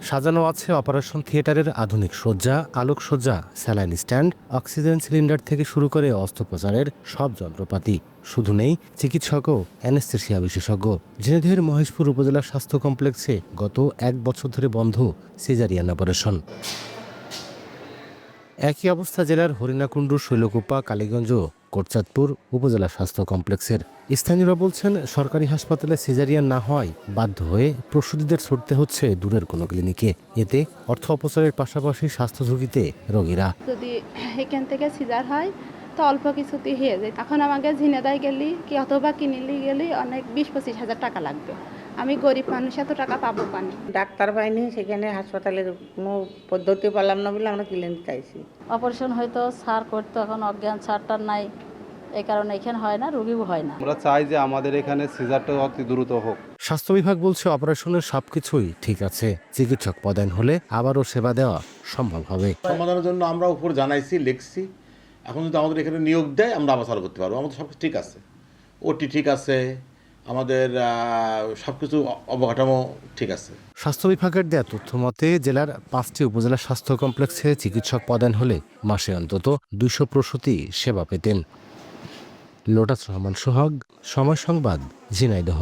সাজানো আছে অপারেশন থিয়েটারের আধুনিক শয্যা, আলোকসজ্জা, স্যালাইন স্ট্যান্ড, অক্সিজেন সিলিন্ডার থেকে শুরু করে অস্ত্রোপচারের সব যন্ত্রপাতি। শুধু নেই চিকিৎসক ও অ্যানেস্থেসিয়া বিশেষজ্ঞ। ঝিনাইদহের মহেশপুর উপজেলা স্বাস্থ্য কমপ্লেক্সে গত 1 বছর ধরে বন্ধ সিজারিয়ান অপারেশন। একই অবস্থা জেলার হরিণাকুণ্ডু, শৈলকুপা, কালীগঞ্জ, কোটচাঁদপুর উপজেলা স্বাস্থ্য কমপ্লেক্সের। স্থানীয়রা বলছেন, সরকারি হাসপাতালে সিজারিয়ান না হয় বাধ্য হয়ে প্রসূতিদের ছুটতে হচ্ছে দূরের কোনো ক্লিনিকে। এতে অর্থ অপচয়ের পাশাপাশি স্বাস্থ্য ঝুঁকিতে রোগীরা। যদি এখান থেকে সিজার হয় তো অল্প কিছুতে হয়ে যায়। এখন আমাকে ঝিনাইদহ গেলি কি অথবা কিনিলি গেলি অনেক 20-25 হাজার টাকা লাগবে। আমি গরিব মানুষ, এত টাকা পাবো পানি। ডাক্তার পাইনি, সেখানে হাসপাতালের কোনো পদ্ধতি পেলাম না বলে আমরা ক্লিনিক চাইছি। অপারেশন হয়তো সার করতো, এখন অজ্ঞান সারটার নাই, এই কারণে এখানে হয় না, রোগীও হয় না। আমরা চাই যে আমাদের এখানে সিজারটা অতি দ্রুত হোক। স্বাস্থ্য বিভাগ বলছে, অপারেশনের সবকিছুই ঠিক আছে, চিকিৎসক পদায়ন হলে আবারও সেবা দেওয়া সম্ভব হবে। সমাধানের জন্য আমরা উপর জানাইছি, লিখছি। এখন যদি আমাদের এখানে নিয়োগ দেয় আমরা আবার চালু করতে পারবো। আমাদের সব ঠিক আছে, ওটি ঠিক আছে, আমাদের সব কিছু অবকাঠামো ঠিক আছে। স্বাস্থ্য বিভাগের দেয়া তথ্য মতে জেলার 5টি উপজেলা স্বাস্থ্য কমপ্লেক্সে চিকিৎসক পদায়ন হলে মাসে অন্তত 200 প্রসূতি সেবা পেতেন। লোটাস রহমান সোহাগ, সময় সংবাদ, ঝিনাইদহ।